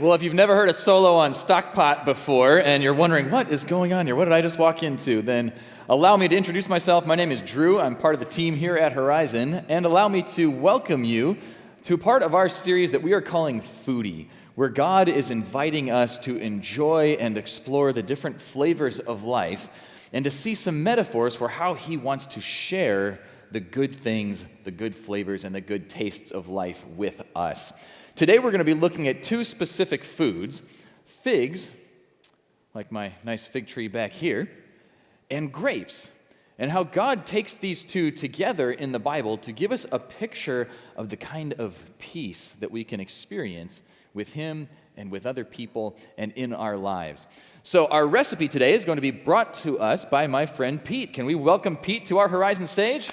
Well, if you've never heard a solo on Stockpot before and you're wondering, what is going on here? What did I just walk into? Then allow me to introduce myself. My name is Drew. I'm part of the team here at Horizon. And allow me to welcome you to part of our series that we are calling Foodie, where God is inviting us to enjoy and explore the different flavors of life and to see some metaphors for how He wants to share the good things, the good flavors, and the good tastes of life with us. Today we're going to be looking at two specific foods, figs, like my nice fig tree back here, and grapes, and how God takes these two together in the Bible to give us a picture of the kind of peace that we can experience with Him and with other people and in our lives. So our recipe today is going to be brought to us by my friend Pete. Can we welcome Pete to our Horizon stage?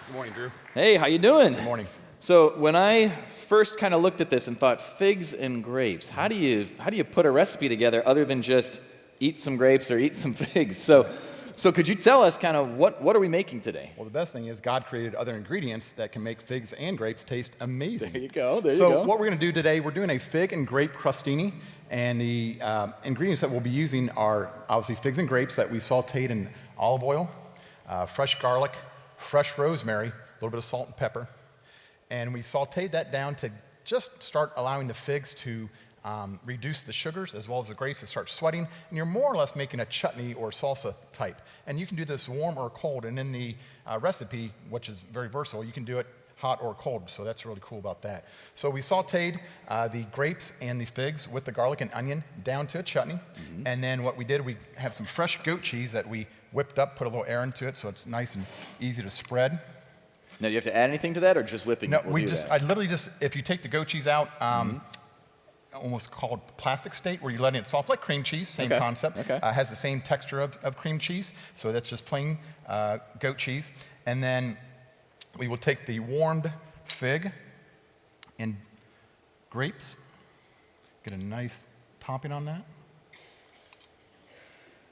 Good morning, Drew. Hey, how you doing? Good morning. So when I first kind of looked at this and thought figs and grapes, how do you put a recipe together other than just eat some grapes or eat some figs? So could you tell us kind of what are we making today? Well, the best thing is God created other ingredients that can make figs and grapes taste amazing. There you go. So what we're going to do today, we're doing a fig and grape crostini, and the ingredients that we'll be using are obviously figs and grapes that we sautéed in olive oil, fresh garlic, fresh rosemary, a little bit of salt and pepper, and we sautéed that down to just start allowing the figs to reduce the sugars as well as the grapes to start sweating, and you're more or less making a chutney or salsa type. And you can do this warm or cold, and in the recipe, which is very versatile, you can do it hot or cold, so that's really cool about that. So we sautéed the grapes and the figs with the garlic and onion down to a chutney, and then what we did, we have some fresh goat cheese that we whipped up, put a little air into it so it's nice and easy to spread. Now, do you have to add anything to that, or just whipping? No, that? I literally just, if you take the goat cheese out, almost called plastic state, where you're letting it soft, like cream cheese, same concept. Okay. Has the same texture of cream cheese, so that's just plain goat cheese. And then we will take the warmed fig and grapes, get a nice topping on that.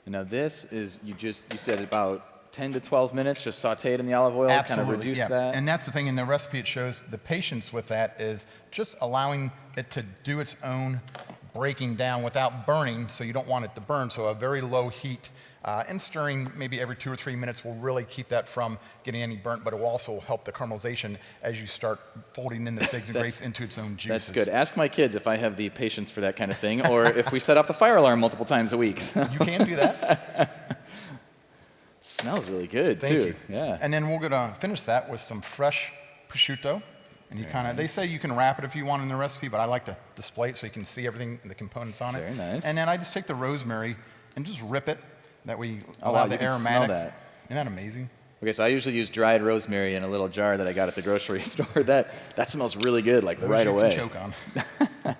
And now this is, you said about 10 to 12 minutes, just sauteed in the olive oil, Absolutely, kind of reduce yeah. that. And that's the thing in the recipe, it shows the patience with that is just allowing it to do its own breaking down without burning, so you don't want it to burn, so a very low heat. And stirring maybe every 2 or 3 minutes will really keep that from getting any burnt, but it will also help the caramelization as you start folding in the figs and grapes into its own juices. That's good. Ask my kids if I have the patience for that kind of thing, or if we set off the fire alarm multiple times a week. You can do that. Smells really good, Thank too. you. Yeah. And then we're going to finish that with some fresh prosciutto. And you kind of, they say you can wrap it if you want in the recipe, but I like to display it so you can see everything, the components on it. Very nice. And then I just take the rosemary and just rip it, that we Oh, allow wow, the you can aromatics. smell that. Isn't that amazing? Okay, so I usually use dried rosemary in a little jar that I got at the grocery store. That smells really good, like Those right you away. Can choke on. A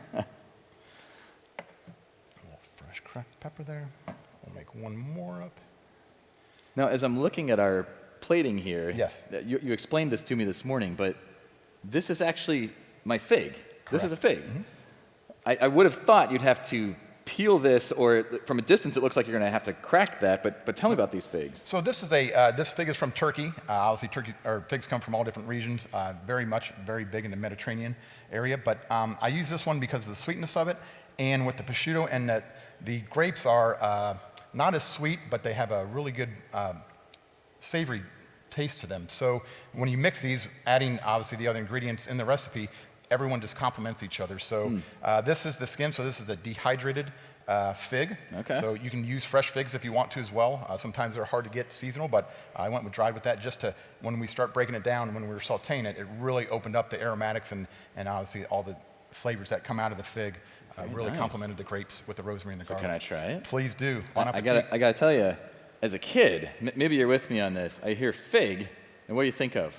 little fresh cracked pepper there. We'll make one more up. Now, as I'm looking at our plating here, Yes. you explained this to me this morning, but this is actually my fig. This is a fig. I would have thought you'd have to peel this, or from a distance it looks like you're going to have to crack that, but tell me about these figs. So this is this fig is from Turkey. Obviously, figs come from all different regions. Very big in the Mediterranean area. But I use this one because of the sweetness of it, and with the prosciutto, and that the grapes are not as sweet, but they have a really good savory taste to them. So when you mix these, adding obviously the other ingredients in the recipe, everyone just complements each other. So this is the skin, so this is the dehydrated fig. Okay. So you can use fresh figs if you want to as well. Sometimes they're hard to get seasonal, but I went with dried with that just to, when we start breaking it down, when we were sauteing it, it really opened up the aromatics and obviously all the flavors that come out of the fig. Really nice. Complemented the grapes with the rosemary and the garlic. Can I try it? Please do. Bon I appetit. gotta tell you, as a kid, maybe you're with me on this, I hear fig, and what do you think of?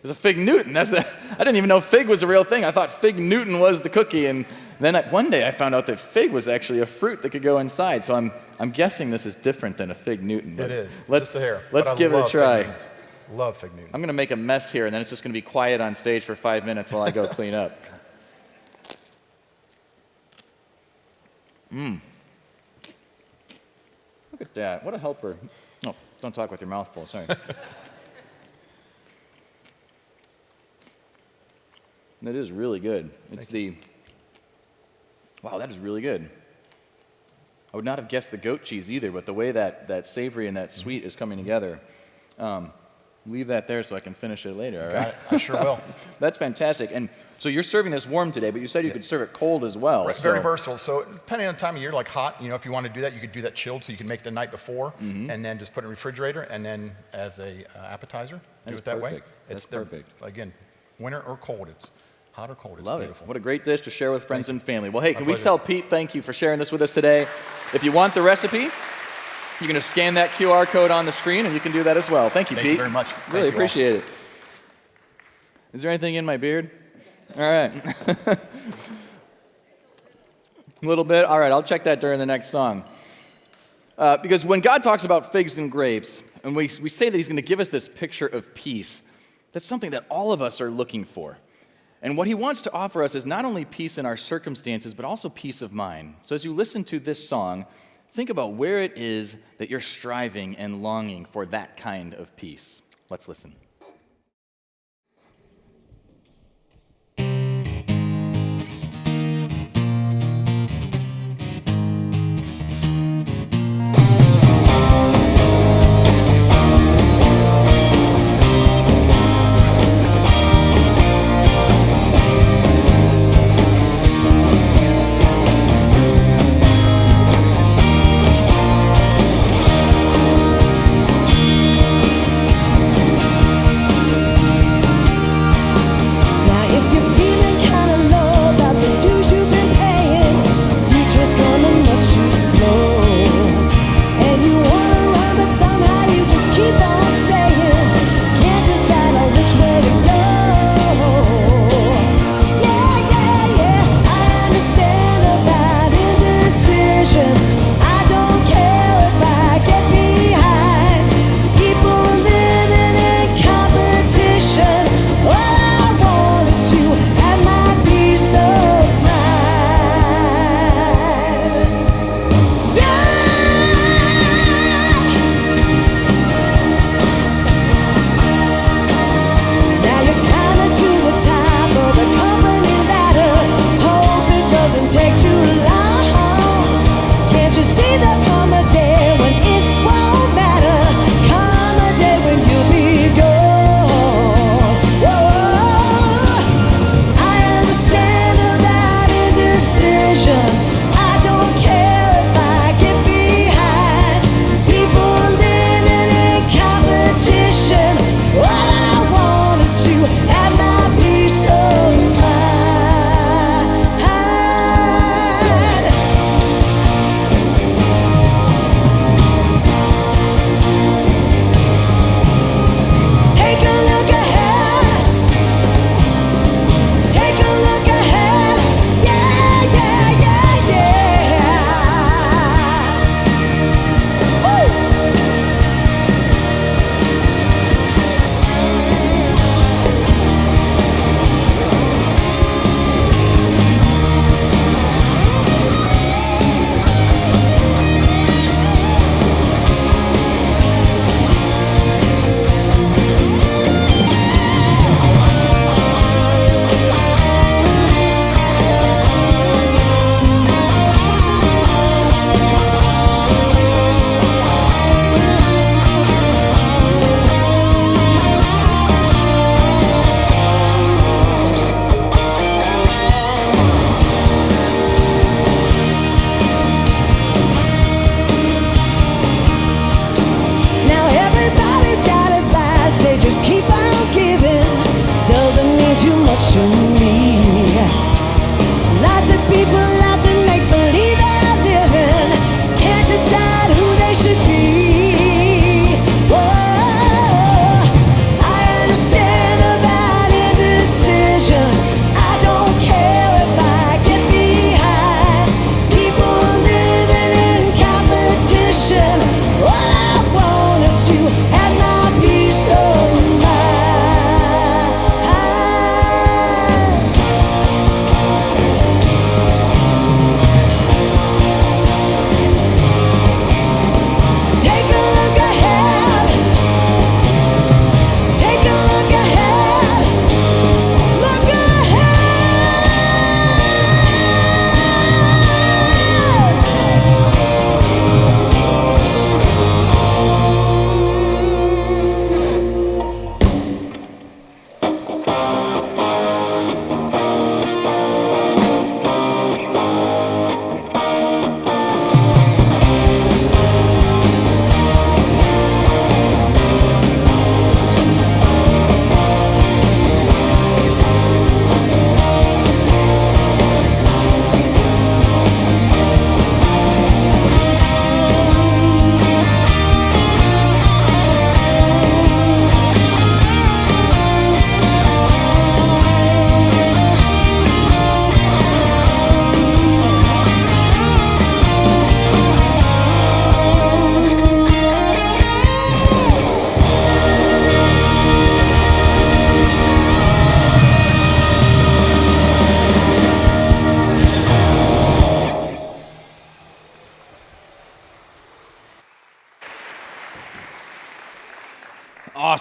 There's a fig Newton. I didn't even know fig was a real thing. I thought fig Newton was the cookie, and then one day I found out that fig was actually a fruit that could go inside. So I'm guessing this is different than a fig Newton. It is. Let's just a hair. Let's But I give it a love try. Fig Newtons. Love fig Newtons. I'm gonna make a mess here, and then it's just gonna be quiet on stage for 5 minutes while I go clean up. Look at that. What a helper. No, don't talk with your mouth full. Sorry. That is really good. Wow, that is really good. I would not have guessed the goat cheese either, but the way that savory and that sweet is coming together. Leave that there so I can finish it later, all right? I sure will. That's fantastic. And so you're serving this warm today, but you said you could serve it cold as well. Right, very versatile. So depending on the time of year, like hot, if you want to do that, you could do that chilled, so you can make the night before, and then just put it in the refrigerator, and then as a appetizer, do it that way. That's perfect. Again, winter or cold, it's hot or cold, it's Love beautiful. it. What a great dish to share with friends and family. Well, hey, can we tell Pete thank you for sharing this with us today? If you want the recipe, you can just scan that QR code on the screen, and you can do that as well. Thank you, Pete. Thank you very much. Really appreciate it. Is there anything in my beard? All right. A little bit? All right, I'll check that during the next song. Because when God talks about figs and grapes, and we say that he's going to give us this picture of peace, that's something that all of us are looking for. And what he wants to offer us is not only peace in our circumstances, but also peace of mind. So as you listen to this song, think about where it is that you're striving and longing for that kind of peace. Let's listen.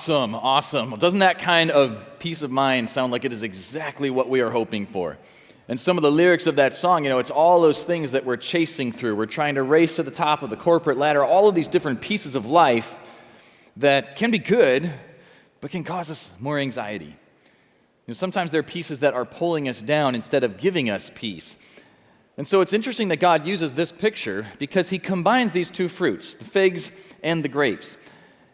Awesome, awesome. Well, doesn't that kind of peace of mind sound like it is exactly what we are hoping for? And some of the lyrics of that song, it's all those things that we're chasing through. We're trying to race to the top of the corporate ladder, all of these different pieces of life that can be good, but can cause us more anxiety. Sometimes there are pieces that are pulling us down instead of giving us peace. And so it's interesting that God uses this picture because he combines these two fruits, the figs and the grapes.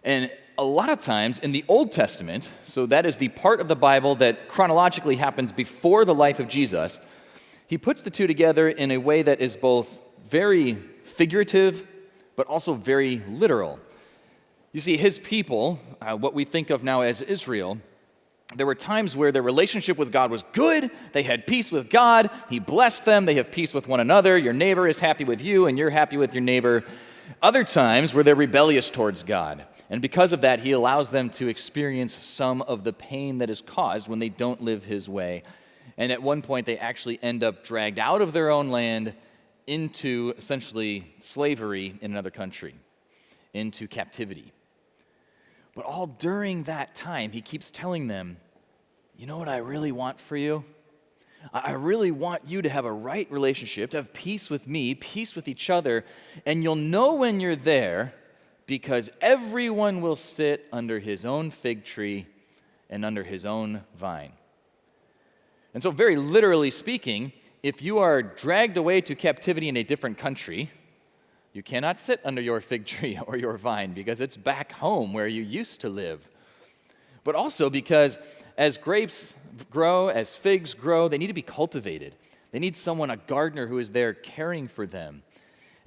And a lot of times in the Old Testament, so that is the part of the Bible that chronologically happens before the life of Jesus, he puts the two together in a way that is both very figurative, but also very literal. You see, his people, what we think of now as Israel, there were times where their relationship with God was good. They had peace with God. He blessed them. They have peace with one another. Your neighbor is happy with you, and you're happy with your neighbor. Other times where they're rebellious towards God. And because of that, he allows them to experience some of the pain that is caused when they don't live his way. And at one point, they actually end up dragged out of their own land into essentially slavery in another country, into captivity. But all during that time, he keeps telling them, you know what I really want for you? I really want you to have a right relationship, to have peace with me, peace with each other, and you'll know when you're there because everyone will sit under his own fig tree and under his own vine. And so very literally speaking, if you are dragged away to captivity in a different country, you cannot sit under your fig tree or your vine because it's back home where you used to live. But also because as grapes grow, as figs grow, they need to be cultivated. They need someone, a gardener, who is there caring for them.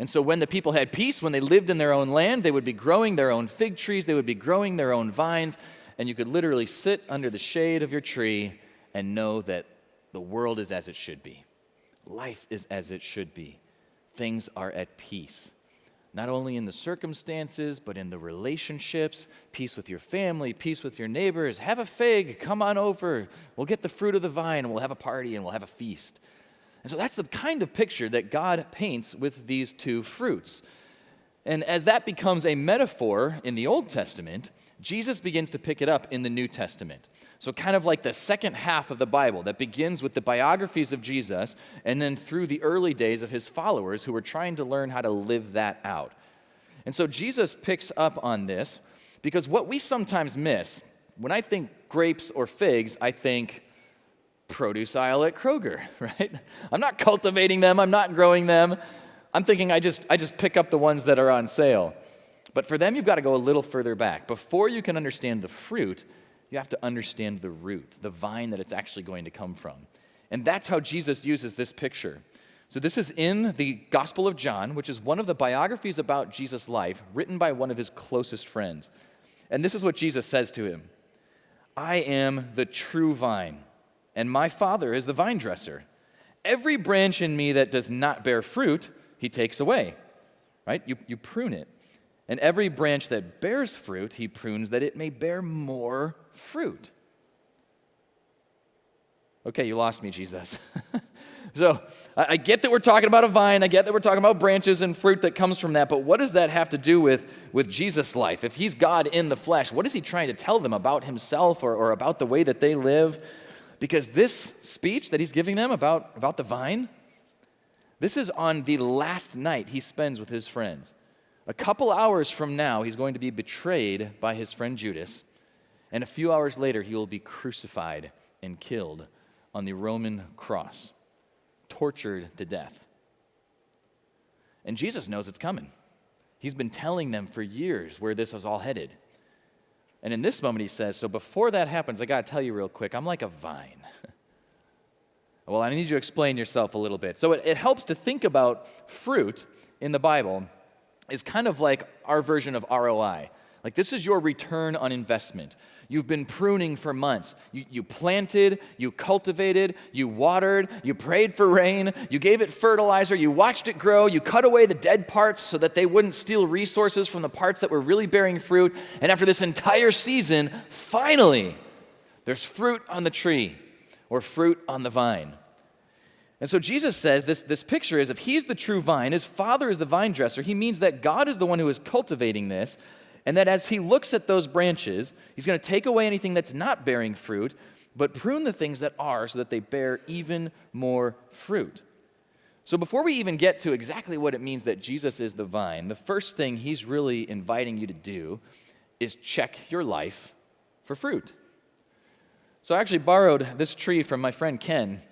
And so when the people had peace, when they lived in their own land, they would be growing their own fig trees, they would be growing their own vines, and you could literally sit under the shade of your tree and know that the world is as it should be. Life is as it should be. Things are at peace. Not only in the circumstances, but in the relationships, peace with your family, peace with your neighbors. Have a fig, come on over. We'll get the fruit of the vine, and we'll have a party, and we'll have a feast. And so that's the kind of picture that God paints with these two fruits. And as that becomes a metaphor in the Old Testament, Jesus begins to pick it up in the New Testament. So kind of like the second half of the Bible that begins with the biographies of Jesus and then through the early days of his followers who were trying to learn how to live that out. And so Jesus picks up on this because what we sometimes miss, when I think grapes or figs, I think produce aisle at Kroger, right? I'm not cultivating them, I'm not growing them. I'm thinking I just pick up the ones that are on sale. But for them, you've got to go a little further back. Before you can understand the fruit, you have to understand the root, the vine that it's actually going to come from. And that's how Jesus uses this picture. So this is in the Gospel of John, which is one of the biographies about Jesus' life, written by one of his closest friends. And this is what Jesus says to him. I am the true vine, and my Father is the vine dresser. Every branch in me that does not bear fruit, he takes away. Right? You prune it. And every branch that bears fruit, he prunes that it may bear more fruit. Okay, you lost me, Jesus. So I get that we're talking about a vine. I get that we're talking about branches and fruit that comes from that. But what does that have to do with Jesus' life? If he's God in the flesh, what is he trying to tell them about himself or about the way that they live? Because this speech that he's giving them about the vine, this is on the last night he spends with his friends. A couple hours from now, he's going to be betrayed by his friend Judas, and a few hours later, he will be crucified and killed on the Roman cross, tortured to death. And Jesus knows it's coming. He's been telling them for years where this is all headed. And in this moment, he says, so before that happens, I got to tell you real quick, I'm like a vine. Well, I need you to explain yourself a little bit. So it helps to think about fruit in the Bible is kind of like our version of ROI. Like this is your return on investment. You've been pruning for months. You planted, you cultivated, you watered, you prayed for rain, you gave it fertilizer, you watched it grow, you cut away the dead parts so that they wouldn't steal resources from the parts that were really bearing fruit. And after this entire season, finally, there's fruit on the tree or fruit on the vine. And so Jesus says this picture is if he's the true vine, his Father is the vine dresser, he means that God is the one who is cultivating this, And that as he looks at those branches, he's going to take away anything that's not bearing fruit, but prune the things that are so that they bear even more fruit. So before we even get to exactly what it means that Jesus is the vine, the first thing he's really inviting you to do is check your life for fruit. So I actually borrowed this tree from my friend Ken.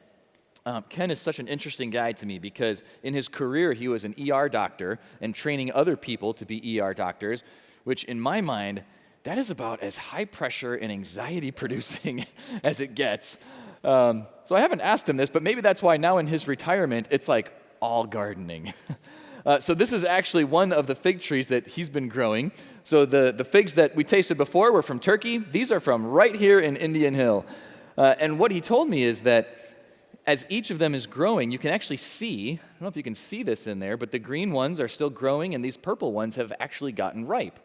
Ken is such an interesting guy to me because in his career he was an ER doctor and training other people to be ER doctors, which in my mind, that is about as high pressure and anxiety producing as it gets. So I haven't asked him this, but maybe that's why now in his retirement, it's like all gardening. So this is actually one of the fig trees that he's been growing. So the figs that we tasted before were from Turkey. These are from right here in Indian Hill. And what he told me is that as each of them is growing, you can actually see, I don't know if you can see this in there, but the green ones are still growing and these purple ones have actually gotten ripe.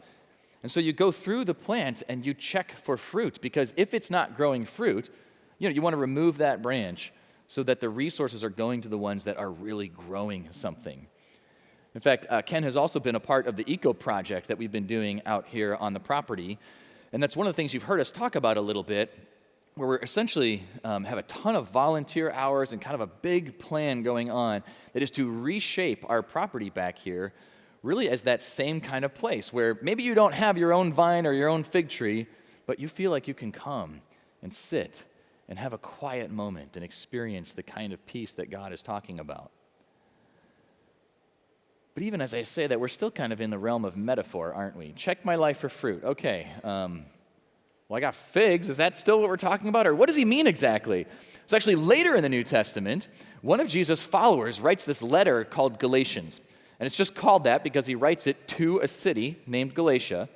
And so you go through the plant and you check for fruit, because if it's not growing fruit, you want to remove that branch so that the resources are going to the ones that are really growing something. In fact, Ken has also been a part of the Eco Project that we've been doing out here on the property. And that's one of the things you've heard us talk about a little bit, where we're essentially have a ton of volunteer hours and kind of a big plan going on that is to reshape our property back here really as that same kind of place where maybe you don't have your own vine or your own fig tree, but you feel like you can come and sit and have a quiet moment and experience the kind of peace that God is talking about. But even as I say that, we're still kind of in the realm of metaphor, aren't we? Check my life for fruit. Okay, well, I got figs. Is that still what we're talking about? Or what does he mean exactly? So actually, later in the New Testament, one of Jesus' followers writes this letter called Galatians. And it's just called that because he writes it to a city named Galatia.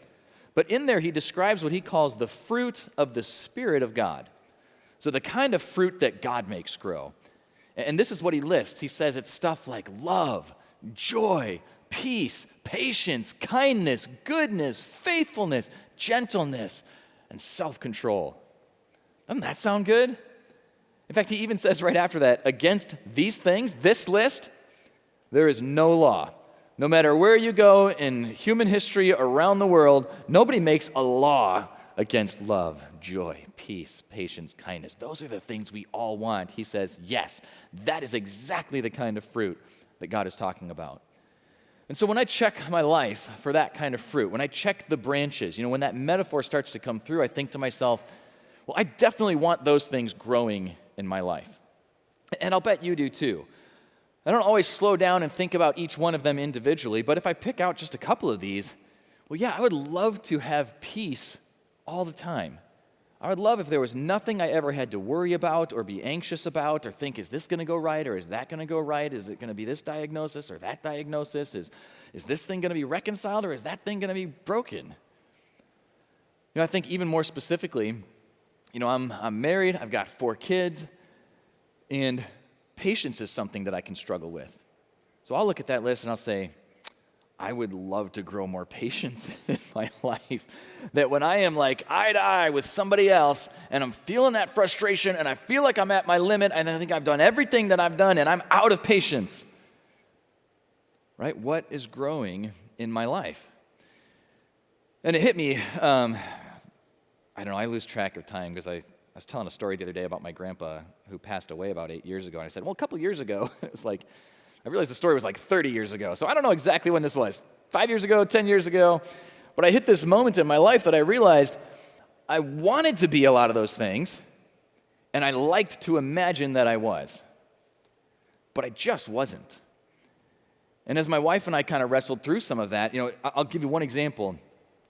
But in there, he describes what he calls the fruit of the Spirit of God. So the kind of fruit that God makes grow. And this is what he lists. He says it's stuff like love, joy, peace, patience, kindness, goodness, faithfulness, gentleness, and self-control. Doesn't that sound good? In fact, he even says right after that, against these things, this list, there is no law. No matter where you go in human history around the world, nobody makes a law against love, joy, peace, patience, kindness. Those are the things we all want. He says, yes, that is exactly the kind of fruit that God is talking about. And so when I check my life for that kind of fruit, when I check the branches, when that metaphor starts to come through, I think to myself, well, I definitely want those things growing in my life. And I'll bet you do too. I don't always slow down and think about each one of them individually, but if I pick out just a couple of these, well, yeah, I would love to have peace all the time. I would love if there was nothing I ever had to worry about or be anxious about or think, is this going to go right or is that going to go right? Is it going to be this diagnosis or that diagnosis? Is this thing going to be reconciled or is that thing going to be broken? I think even more specifically, I'm married, I've got 4 kids, and patience is something that I can struggle with. So I'll look at that list and I'll say, I would love to grow more patience in my life. That when I am like eye to eye with somebody else and I'm feeling that frustration and I feel like I'm at my limit and I think I've done everything that I've done and I'm out of patience. Right? What is growing in my life? And it hit me, I don't know, I lose track of time because I was telling a story the other day about my grandpa who passed away about 8 years ago. And I said, well, a couple years ago, it was like, I realized the story was like 30 years ago. So I don't know exactly when this was, 5 years ago, 10 years ago. But I hit this moment in my life that I realized I wanted to be a lot of those things, and I liked to imagine that I was. But I just wasn't. And as my wife and I kind of wrestled through some of that, I'll give you one example.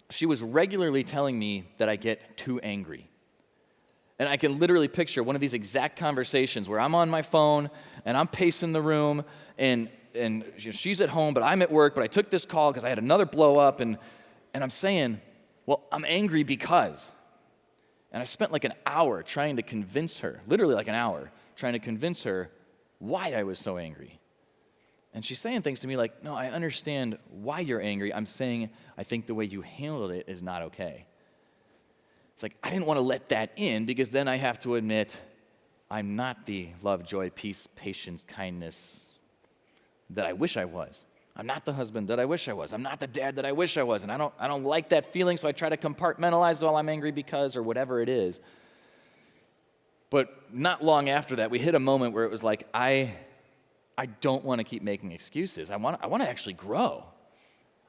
She was regularly telling me that I get too angry. And I can literally picture one of these exact conversations where I'm on my phone and I'm pacing the room and she's at home, but I'm at work, but I took this call because I had another blow up and I'm saying, well, I'm angry because. And I spent like an hour trying to convince her, literally like an hour, trying to convince her why I was so angry. And she's saying things to me like, no, I understand why you're angry. I'm saying I think the way you handled it is not okay. It's like, I didn't want to let that in because then I have to admit I'm not the love, joy, peace, patience, kindness that I wish I was. I'm not the husband that I wish I was. I'm not the dad that I wish I was. And I don't like that feeling, so I try to compartmentalize while I'm angry because or whatever it is. But not long after that, we hit a moment where it was like, I don't want to keep making excuses. I want to actually grow.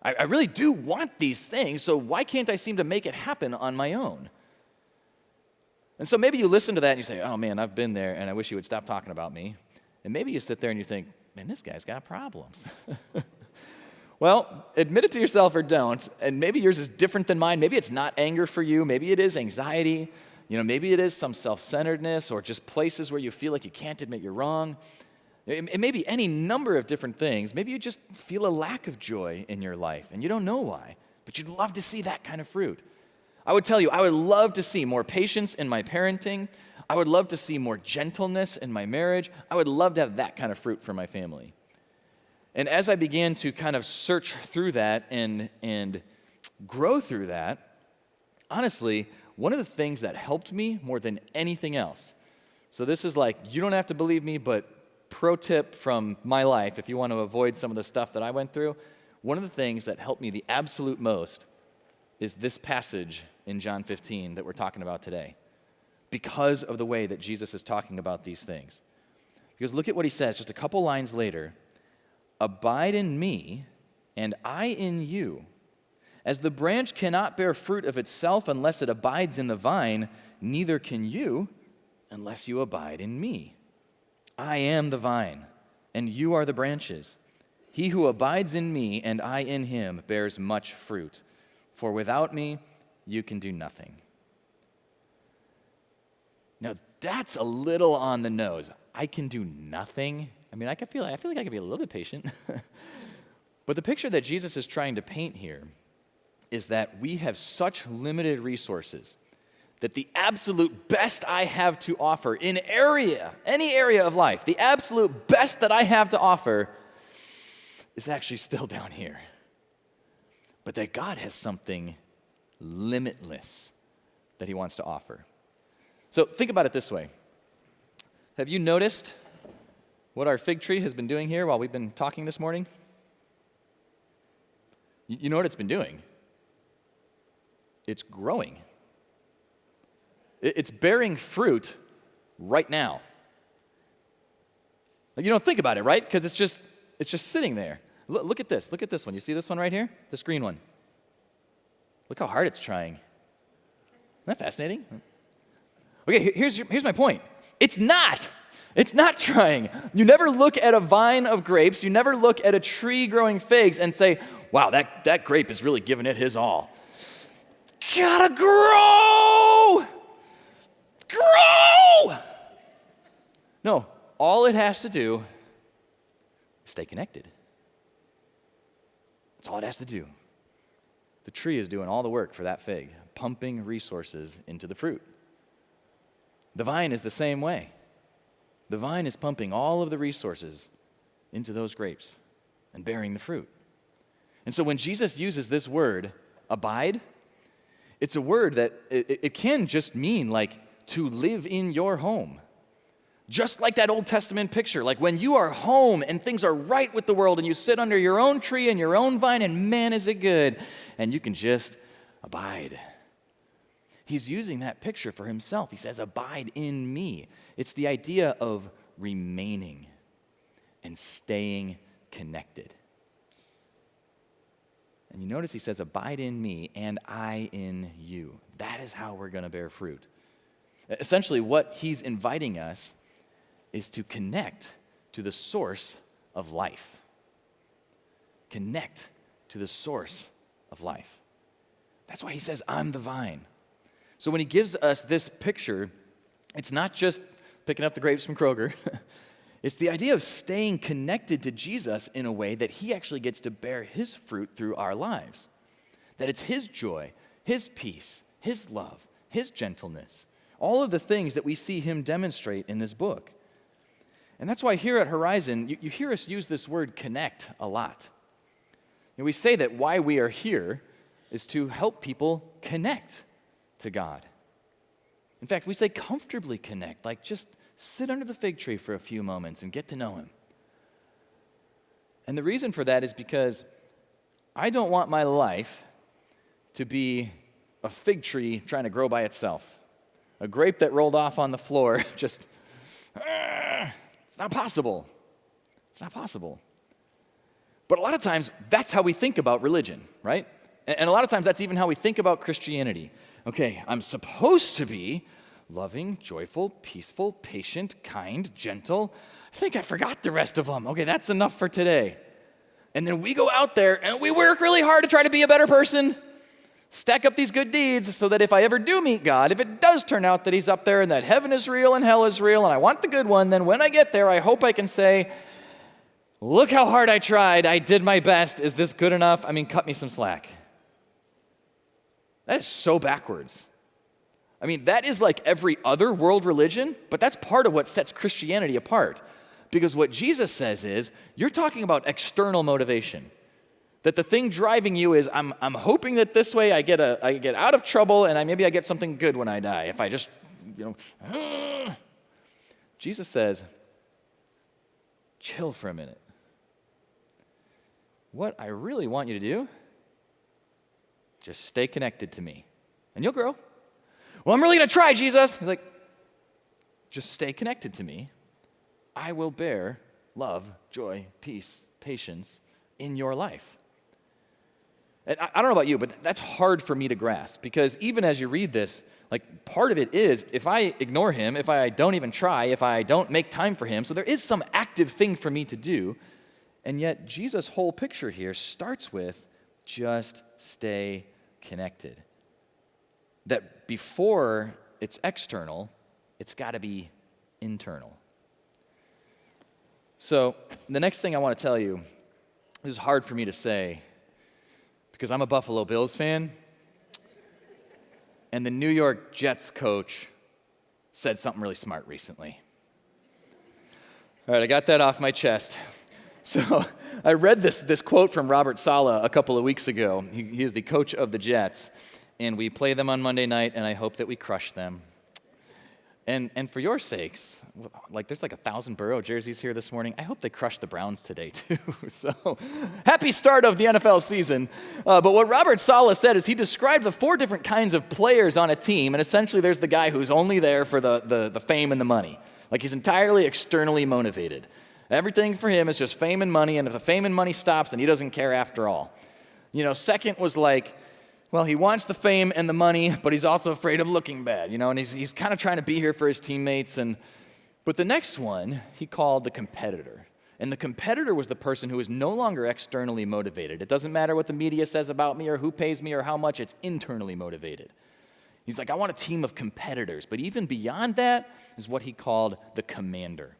I really do want these things, so why can't I seem to make it happen on my own? And so maybe you listen to that and you say, oh man, I've been there and I wish you would stop talking about me. And maybe you sit there and you think, man, this guy's got problems. Well, admit it to yourself or don't, and maybe yours is different than mine. Maybe it's not anger for you. Maybe it is anxiety. Maybe it is some self-centeredness or just places where you feel like you can't admit you're wrong. It may be any number of different things. Maybe you just feel a lack of joy in your life, and you don't know why, but you'd love to see that kind of fruit. I would tell you, I would love to see more patience in my parenting. I would love to see more gentleness in my marriage. I would love to have that kind of fruit for my family. And as I began to kind of search through that and grow through that, honestly, one of the things that helped me more than anything else, so this is like, you don't have to believe me, but pro tip from my life, if you want to avoid some of the stuff that I went through, one of the things that helped me the absolute most is this passage in John 15 that we're talking about today, because of the way that Jesus is talking about these things. Because look at what he says just a couple lines later. Abide in me, and I in you. As the branch cannot bear fruit of itself unless it abides in the vine, neither can you unless you abide in me. I am the vine, and you are the branches. He who abides in me and I in him bears much fruit, for without me you can do nothing. Now that's a little on the nose. I can do nothing. I mean, I feel like I can be a little bit patient. But the picture that Jesus is trying to paint here is that we have such limited resources that the absolute best I have to offer in any area of life, the absolute best that I have to offer is actually still down here. But that God has something limitless that he wants to offer. So think about it this way. Have you noticed what our fig tree has been doing here while we've been talking this morning? You know what it's been doing? It's growing. It's bearing fruit right now. Think about it, right? Because it's just sitting there. Look at this. Look at this one. You see this one right here? This green one. Look how hard it's trying. Isn't that fascinating? Okay, here's my point. It's not trying. You never look at a vine of grapes, you never look at a tree growing figs and say, wow, that grape is really giving it his all. Gotta grow! Grow! No, all it has to do is stay connected. That's all it has to do. The tree is doing all the work for that fig, pumping resources into the fruit. The vine is the same way. The vine is pumping all of the resources into those grapes and bearing the fruit. And so when Jesus uses this word, abide, it's a word that it can just mean like to live in your home. Just like that Old Testament picture, like when you are home and things are right with the world and you sit under your own tree and your own vine and man is it good, and you can just abide. He's using that picture for himself. He says, abide in me. It's the idea of remaining and staying connected. And you notice he says, abide in me and I in you. That is how we're going to bear fruit. Essentially, what he's inviting us is to connect to the source of life. Connect to the source of life. That's why he says, I'm the vine. So when he gives us this picture, it's not just picking up the grapes from Kroger. It's the idea of staying connected to Jesus in a way that he actually gets to bear his fruit through our lives. That it's his joy, his peace, his love, his gentleness, all of the things that we see him demonstrate in this book. And that's why here at Horizon, you hear us use this word connect a lot. And we say that why we are here is to help people connect to God. In fact, we say comfortably connect, like just sit under the fig tree for a few moments and get to know him. And the reason for that is because I don't want my life to be a fig tree trying to grow by itself. A grape that rolled off on the floor, just, it's not possible. It's not possible. But a lot of times, that's how we think about religion, right? And a lot of times, that's even how we think about Christianity. Okay, I'm supposed to be loving, joyful, peaceful, patient, kind, gentle. I think I forgot the rest of them. Okay, that's enough for today. And then we go out there and we work really hard to try to be a better person, stack up these good deeds so that if I ever do meet God, if it does turn out that he's up there and that heaven is real and hell is real and I want the good one, then when I get there, I hope I can say, look how hard I tried. I did my best. Is this good enough? I mean, cut me some slack. That is so backwards. I mean, that is like every other world religion, but that's part of what sets Christianity apart. Because what Jesus says is, you're talking about external motivation. That the thing driving you is, I'm hoping that this way I get out of trouble and maybe I get something good when I die. If I just, Jesus says, chill for a minute. What I really want you to do, just stay connected to me, and you'll grow. Well, I'm really going to try, Jesus. He's like, just stay connected to me. I will bear love, joy, peace, patience in your life. And I don't know about you, but that's hard for me to grasp, because even as you read this, like part of it is if I ignore him, if I don't even try, if I don't make time for him, so there is some active thing for me to do, and yet Jesus' whole picture here starts with just stay connected. That before it's external, it's got to be internal. So the next thing I want to tell you, this is hard for me to say because I'm a Buffalo Bills fan, and the New York Jets coach said something really smart recently. All right, I got that off my chest. So I read this quote from Robert Saleh a couple of weeks ago. He is the coach of the Jets, and we play them on Monday night, and I hope that we crush them. And for your sakes, like there's like 1,000 Burrow jerseys here this morning. I hope they crush the Browns today too. So happy start of the NFL season. But what Robert Saleh said is he described the 4 different kinds of players on a team, and essentially there's the guy who's only there for the fame and the money. Like he's entirely externally motivated. Everything for him is just fame and money, and if the fame and money stops, then he doesn't care after all. Second was like, well, he wants the fame and the money, but he's also afraid of looking bad, and he's kind of trying to be here for his teammates. But the next one, he called the competitor. And the competitor was the person who is no longer externally motivated. It doesn't matter what the media says about me or who pays me or how much, it's internally motivated. He's like, I want a team of competitors. But even beyond that is what he called the commander.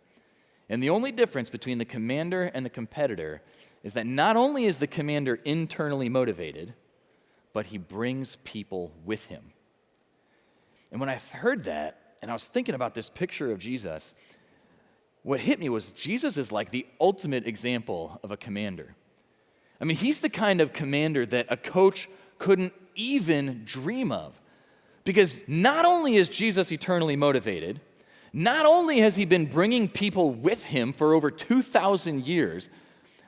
And the only difference between the commander and the competitor is that not only is the commander internally motivated, but he brings people with him. And when I heard that, and I was thinking about this picture of Jesus, what hit me was Jesus is like the ultimate example of a commander. I mean, he's the kind of commander that a coach couldn't even dream of. Because not only is Jesus eternally motivated, not only has he been bringing people with him for over 2,000 years,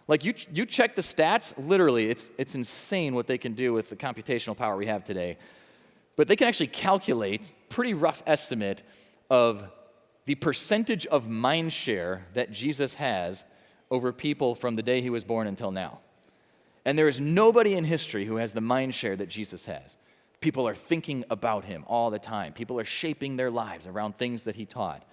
like you check the stats, literally, it's insane what they can do with the computational power we have today. But they can actually calculate, pretty rough estimate, of the percentage of mind share that Jesus has over people from the day he was born until now. And there is nobody in history who has the mind share that Jesus has. People are thinking about him all the time. People are shaping their lives around things that he taught.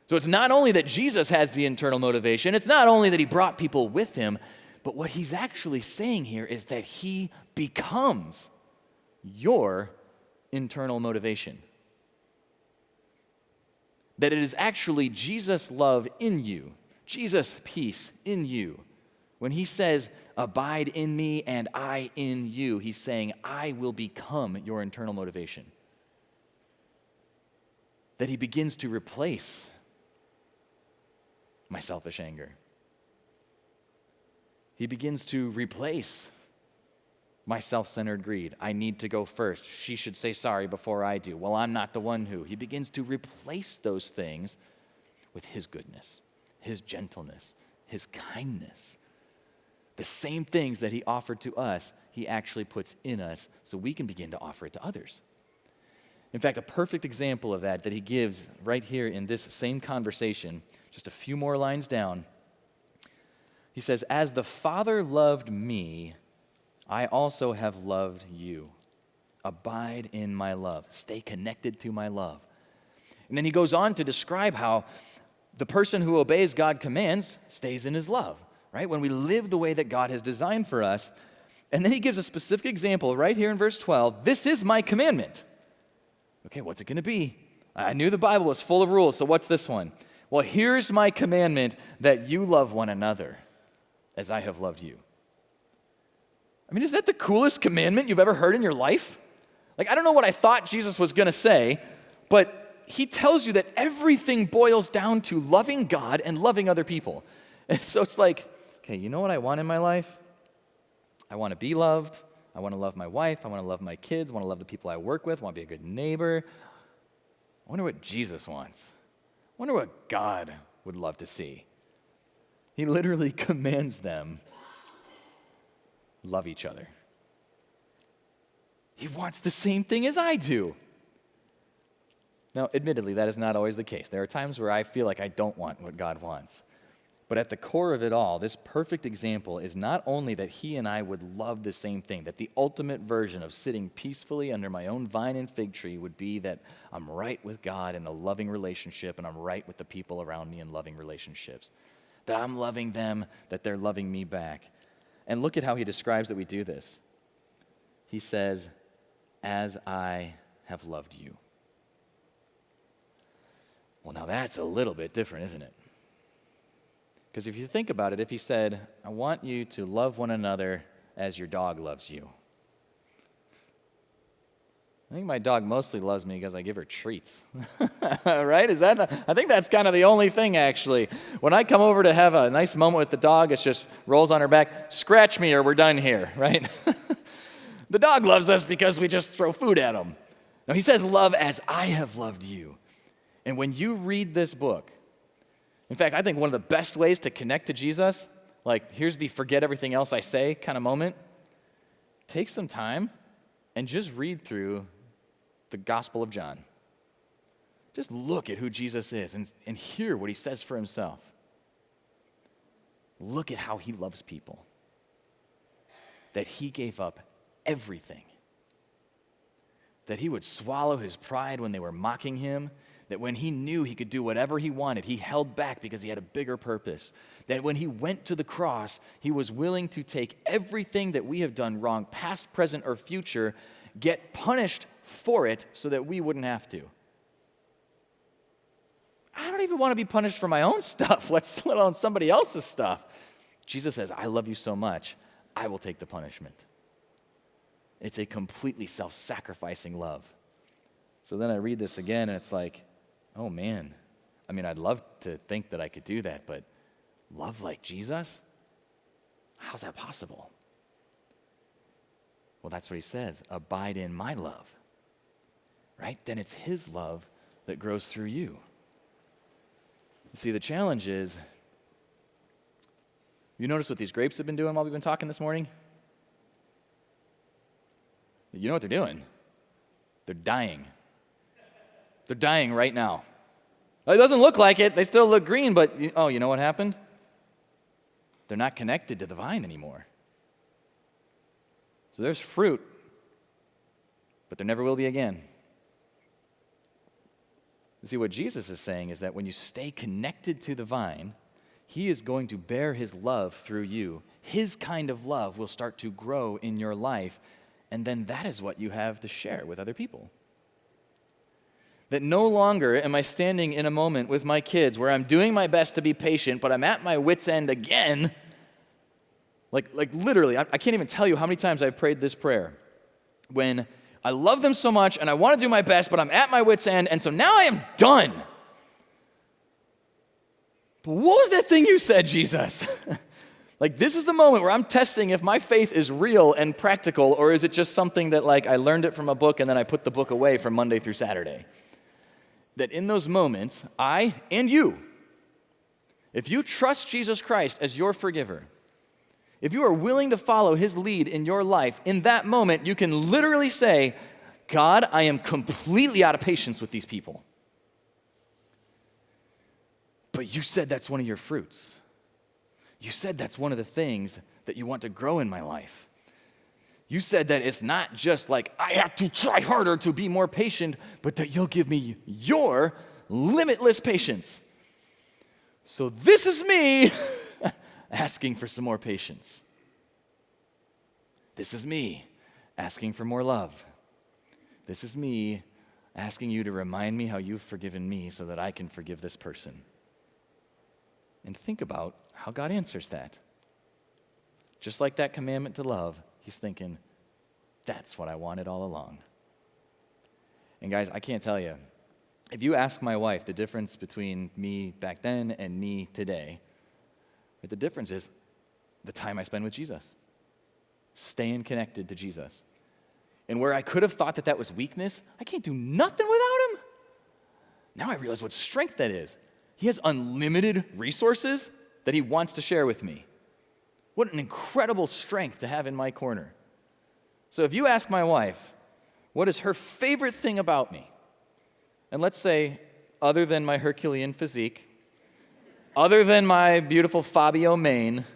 So it's not only that Jesus has the internal motivation, it's not only that he brought people with him, but what he's actually saying here is that he becomes your internal motivation. That it is actually Jesus' love in you, Jesus' peace in you. When he says, abide in me and I in you, he's saying, I will become your internal motivation. That he begins to replace my selfish anger. He begins to replace my self-centered greed. I need to go first. She should say sorry before I do. Well, I'm not the one who. He begins to replace those things with his goodness, his gentleness, his kindness. The same things that he offered to us, he actually puts in us so we can begin to offer it to others. In fact, a perfect example of that he gives right here in this same conversation, just a few more lines down. He says, "As the Father loved me, I also have loved you. Abide in my love." Stay connected to my love. And then he goes on to describe how the person who obeys God's commands stays in his love, right? When we live the way that God has designed for us. And then he gives a specific example right here in verse 12. "This is my commandment." Okay, what's it going to be? I knew the Bible was full of rules, so what's this one? Well, here's my commandment, that you love one another as I have loved you. I mean, is that the coolest commandment you've ever heard in your life? Like, I don't know what I thought Jesus was going to say, but he tells you that everything boils down to loving God and loving other people. And so it's like, okay, you know what I want in my life? I want to be loved. I want to love my wife. I want to love my kids. I want to love the people I work with. I want to be a good neighbor. I wonder what Jesus wants. I wonder what God would love to see. He literally commands them, love each other. He wants the same thing as I do. Now, admittedly, that is not always the case. There are times where I feel like I don't want what God wants. But at the core of it all, this perfect example is not only that he and I would love the same thing, that the ultimate version of sitting peacefully under my own vine and fig tree would be that I'm right with God in a loving relationship, and I'm right with the people around me in loving relationships. That I'm loving them, that they're loving me back. And look at how he describes that we do this. He says, "As I have loved you." Well, now that's a little bit different, isn't it? Because if you think about it, if he said, "I want you to love one another as your dog loves you," I think my dog mostly loves me because I give her treats, right? I think that's kind of the only thing, actually. When I come over to have a nice moment with the dog, it's just rolls on her back, "Scratch me or we're done here," right? The dog loves us because we just throw food at him. Now, he says, "Love as I have loved you." And when you read this book, in fact, I think one of the best ways to connect to Jesus, like here's the forget everything else I say kind of moment, take some time and just read through the Gospel of John. Just look at who Jesus is and hear what he says for himself. Look at how he loves people. That he gave up everything. That he would swallow his pride when they were mocking him. That when he knew he could do whatever he wanted, he held back because he had a bigger purpose. That when he went to the cross, he was willing to take everything that we have done wrong, past, present, or future, get punished for it so that we wouldn't have to. I don't even want to be punished for my own stuff, let alone somebody else's stuff. Jesus says, "I love you so much, I will take the punishment." It's a completely self-sacrificing love. So then I read this again, and it's like, oh man, I mean, I'd love to think that I could do that, but love like Jesus? How's that possible? Well, that's what he says, abide in my love, right? Then it's his love that grows through you. See, the challenge is, you notice what these grapes have been doing while we've been talking this morning? You know what they're doing? They're dying. They're dying right now. It doesn't look like it. They still look green, but you know what happened? They're not connected to the vine anymore. So there's fruit, but there never will be again. You see, what Jesus is saying is that when you stay connected to the vine, he is going to bear his love through you. His kind of love will start to grow in your life, and then that is what you have to share with other people. That no longer am I standing in a moment with my kids where I'm doing my best to be patient, but I'm at my wit's end again. Like literally, I can't even tell you how many times I've prayed this prayer. When I love them so much and I want to do my best, but I'm at my wit's end, and so now I am done. But what was that thing you said, Jesus? Like, this is the moment where I'm testing if my faith is real and practical, or is it just something that, like, I learned it from a book and then I put the book away from Monday through Saturday. That in those moments, I and you, if you trust Jesus Christ as your forgiver, if you are willing to follow his lead in your life, in that moment, you can literally say, God, I am completely out of patience with these people. But you said that's one of your fruits. You said that's one of the things that you want to grow in my life. You said that it's not just like I have to try harder to be more patient, but that you'll give me your limitless patience. So this is me asking for some more patience. This is me asking for more love. This is me asking you to remind me how you've forgiven me so that I can forgive this person. And think about how God answers that. Just like that commandment to love, he's thinking, that's what I wanted all along. And guys, I can't tell you, if you ask my wife the difference between me back then and me today, the difference is the time I spend with Jesus, staying connected to Jesus. And where I could have thought that that was weakness, I can't do nothing without him. Now I realize what strength that is. He has unlimited resources that he wants to share with me. What an incredible strength to have in my corner. So if you ask my wife, what is her favorite thing about me? And let's say, other than my Herculean physique, other than my beautiful Fabio mane,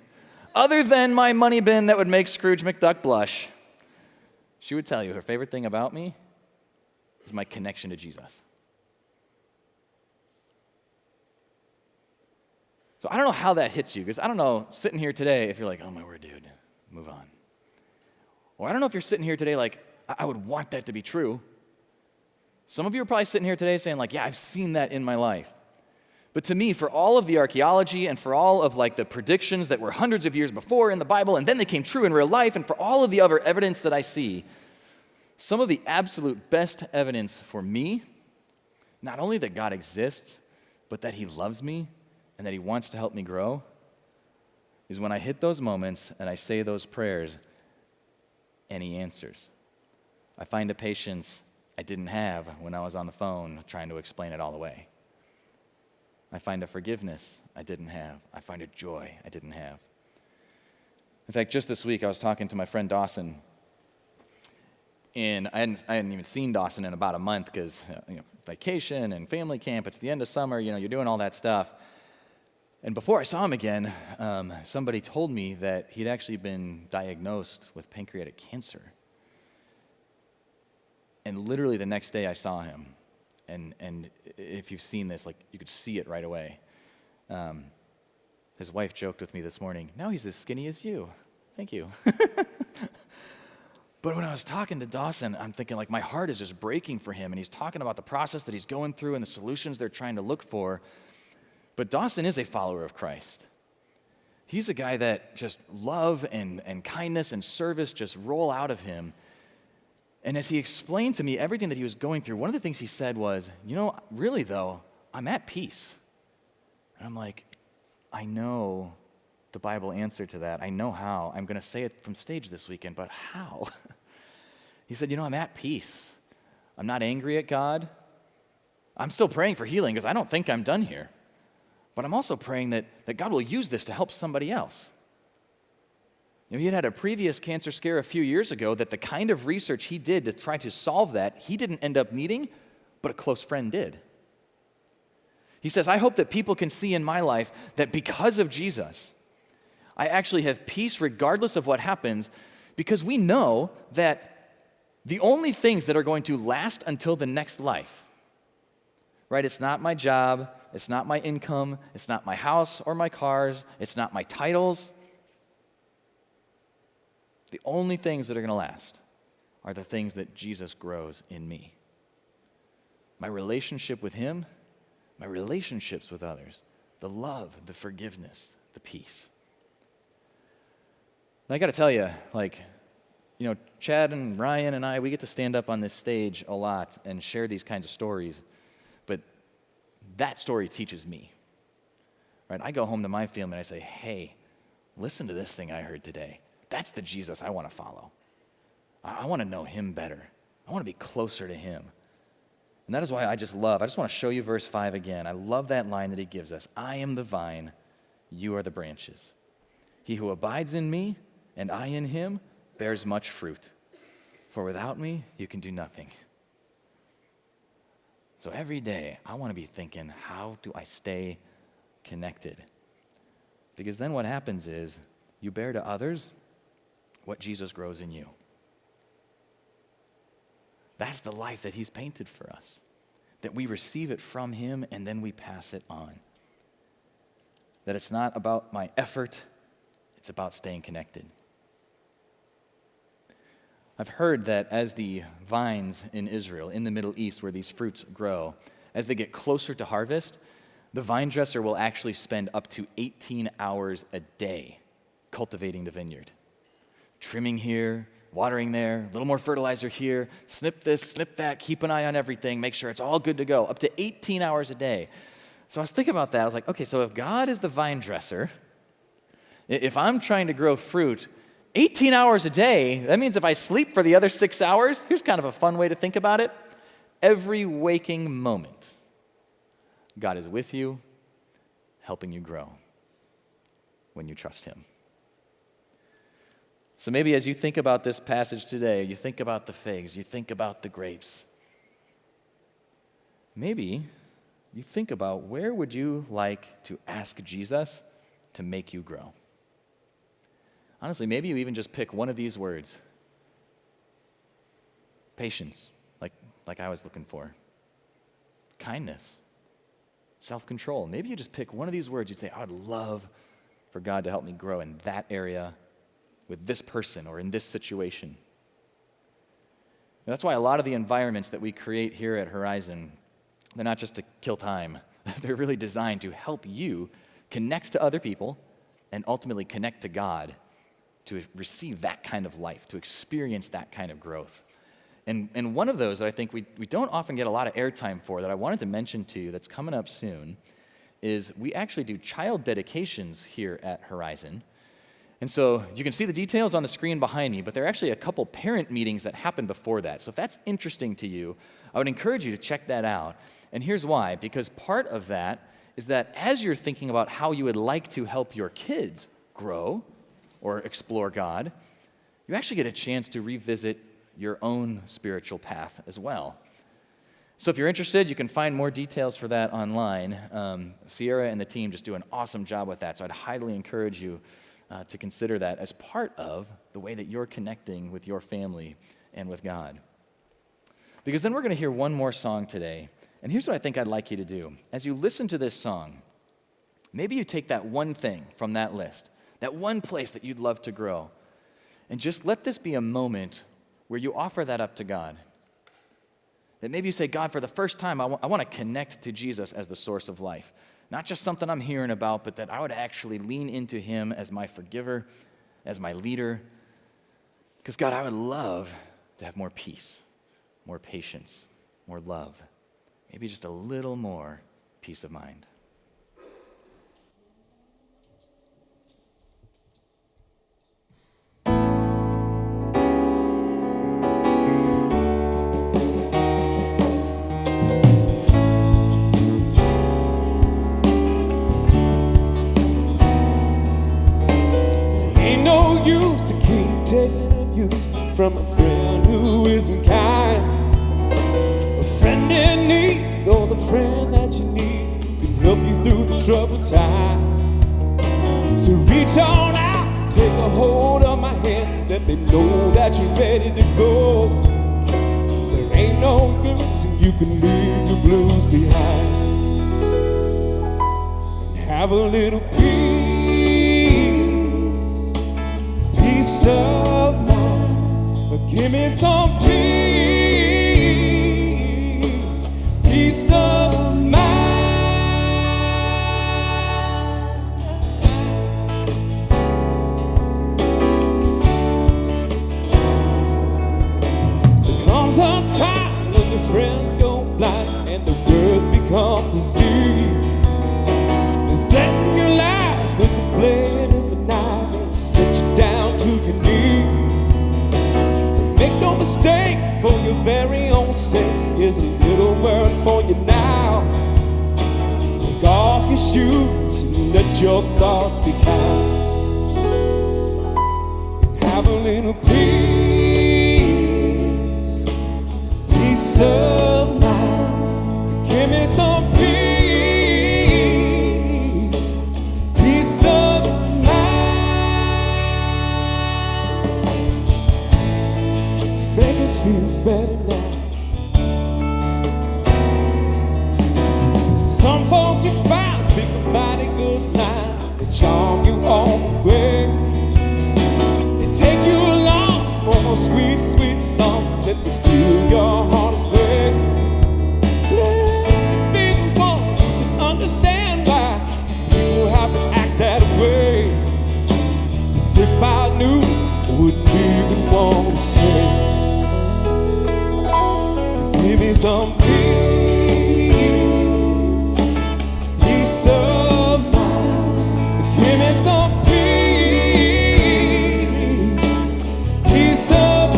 other than my money bin that would make Scrooge McDuck blush, she would tell you her favorite thing about me is my connection to Jesus. So I don't know how that hits you, because I don't know, sitting here today, if you're like, oh my word, dude, move on. Or I don't know if you're sitting here today like, I would want that to be true. Some of you are probably sitting here today saying like, yeah, I've seen that in my life. But to me, for all of the archaeology and for all of like the predictions that were hundreds of years before in the Bible, and then they came true in real life, and for all of the other evidence that I see, some of the absolute best evidence for me, not only that God exists, but that he loves me and that he wants to help me grow, is when I hit those moments and I say those prayers and he answers. I find a patience I didn't have when I was on the phone trying to explain it all away. I find a forgiveness I didn't have. I find a joy I didn't have. In fact, just this week I was talking to my friend Dawson, and I hadn't even seen Dawson in about a month because vacation and family camp, it's the end of summer, you're doing all that stuff. And before I saw him again, somebody told me that he'd actually been diagnosed with pancreatic cancer. And literally the next day I saw him. And if you've seen this, like you could see it right away. His wife joked with me this morning, now he's as skinny as you. Thank you. But when I was talking to Dawson, I'm thinking like my heart is just breaking for him. And he's talking about the process that he's going through and the solutions they're trying to look for. But Dawson is a follower of Christ. He's a guy that just love and kindness and service just roll out of him. And as he explained to me everything that he was going through, one of the things he said was, really though, I'm at peace. And I'm like, I know the Bible answer to that. I know how. I'm going to say it from stage this weekend, but how? He said, I'm at peace. I'm not angry at God. I'm still praying for healing because I don't think I'm done here. But I'm also praying that God will use this to help somebody else. He had a previous cancer scare a few years ago that the kind of research he did to try to solve that, he didn't end up needing, but a close friend did. He says, I hope that people can see in my life that because of Jesus, I actually have peace regardless of what happens, because we know that the only things that are going to last until the next life, right? It's not my job, it's not my income, it's not my house or my cars, it's not my titles. The only things that are going to last are the things that Jesus grows in me. My relationship with him, my relationships with others, the love, the forgiveness, the peace. And I got to tell you, Chad and Ryan and I, we get to stand up on this stage a lot and share these kinds of stories, but that story teaches me. Right? I go home to my family and I say, hey, listen to this thing I heard today. That's the Jesus I want to follow. I want to know him better. I want to be closer to him. And that is why I just want to show you verse 5 again. I love that line that he gives us. I am the vine, you are the branches. He who abides in me and I in him bears much fruit. For without me, you can do nothing. So every day, I want to be thinking, how do I stay connected? Because then what happens is you bear to others what Jesus grows in you. That's the life that he's painted for us, that we receive it from him and then we pass it on. That it's not about my effort, it's about staying connected. I've heard that as the vines in Israel, in the Middle East where these fruits grow, as they get closer to harvest, the vine dresser will actually spend up to 18 hours a day cultivating the vineyard. Trimming here, watering there, a little more fertilizer here, snip this, snip that, keep an eye on everything, make sure it's all good to go, up to 18 hours a day. So I was thinking about that. I was like, okay, so if God is the vine dresser, if I'm trying to grow fruit 18 hours a day, that means if I sleep for the other 6 hours, here's kind of a fun way to think about it. Every waking moment, God is with you, helping you grow when you trust him. So maybe as you think about this passage today, you think about the figs, you think about the grapes, maybe you think about where would you like to ask Jesus to make you grow? Honestly, maybe you even just pick one of these words. Patience, like I was looking for. Kindness, self-control. Maybe you just pick one of these words. You'd say, I would love for God to help me grow in that area with this person or in this situation. And that's why a lot of the environments that we create here at Horizon, they're not just to kill time. They're really designed to help you connect to other people and ultimately connect to God to receive that kind of life, to experience that kind of growth. And one of those that I think we don't often get a lot of airtime for that I wanted to mention to you that's coming up soon is we actually do child dedications here at Horizon. And so you can see the details on the screen behind me, but there are actually a couple parent meetings that happen before that. So if that's interesting to you, I would encourage you to check that out. And here's why. Because part of that is that as you're thinking about how you would like to help your kids grow or explore God, you actually get a chance to revisit your own spiritual path as well. So if you're interested, you can find more details for that online. Sierra and the team just do an awesome job with that, so I'd highly encourage you to consider that as part of the way that you're connecting with your family and with God. Because then we're going to hear one more song today, and here's what I think I'd like you to do. As you listen to this song, maybe you take that one thing from that list, that one place that you'd love to grow, and just let this be a moment where you offer that up to God. That maybe you say, God, for the first time, I want to connect to Jesus as the source of life. Not just something I'm hearing about, but that I would actually lean into him as my forgiver, as my leader. Because God, I would love to have more peace, more patience, more love. Maybe just a little more peace of mind. Taking abuse from a friend who isn't kind, a friend in need, or the friend that you need who can help you through the troubled times. So reach on out, take a hold of my hand, let me know that you're ready to go. There ain't no reason you can leave your blues behind and have a little peace of mind. Give me some peace of mind. There comes a time when your friends go blind and the words become disease. They threaten your life with the blade of a knife and set you down to your knees. Make no mistake, for your very own sake, here's a little word for you now. Take off your shoes and let your thoughts be kind. you peace, peace of mind. Give me some peace, peace of mind. Make us feel better now. Some folks you find speak a mighty good line. They charm you all the way. They take you along on a sweet, sweet song that will steal your heart away. Blessed be the one who can understand why people have to act that way. 'Cause if I knew, I wouldn't even want to say. Give me some peace, peace of mind. Give me some peace, peace of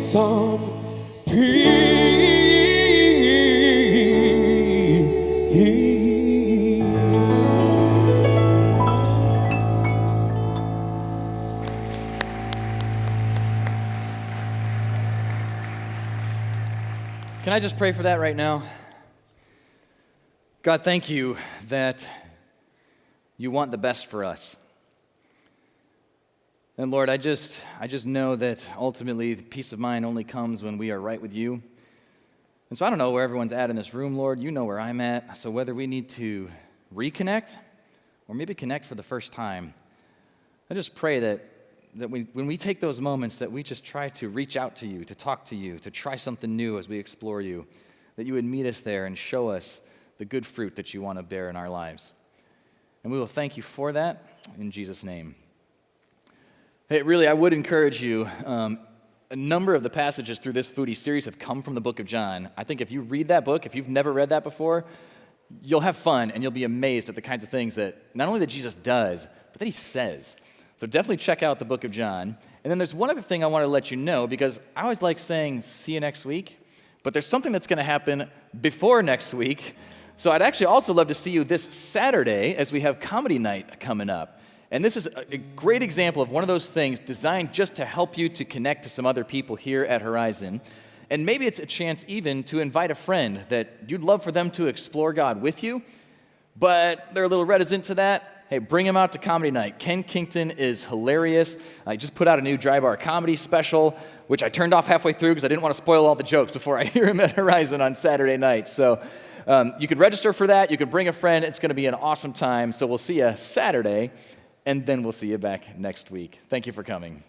some peace. Can I just pray for that right now? God, thank you that you want the best for us. And Lord, I just know that ultimately peace of mind only comes when we are right with you. And so I don't know where everyone's at in this room, Lord. You know where I'm at. So whether we need to reconnect or maybe connect for the first time, I just pray that when we take those moments that we just try to reach out to you, to talk to you, to try something new as we explore you, that you would meet us there and show us the good fruit that you want to bear in our lives. And we will thank you for that in Jesus' name. Hey, really, I would encourage you. A number of the passages through this Foodie series have come from the book of John. I think if you read that book, if you've never read that before, you'll have fun and you'll be amazed at the kinds of things that not only that Jesus does, but that he says. So definitely check out the book of John. And then there's one other thing I want to let you know, because I always like saying, see you next week, but there's something that's going to happen before next week. So I'd actually also love to see you this Saturday as we have comedy night coming up. And this is a great example of one of those things designed just to help you to connect to some other people here at Horizon. And maybe it's a chance even to invite a friend that you'd love for them to explore God with you, but they're a little reticent to that. Hey, bring them out to comedy night. Ken Kington is hilarious. I just put out a new dry bar comedy special, which I turned off halfway through because I didn't want to spoil all the jokes before I hear him at Horizon on Saturday night. So you could register for that. You could bring a friend. It's going to be an awesome time. So we'll see you Saturday. And then we'll see you back next week. Thank you for coming.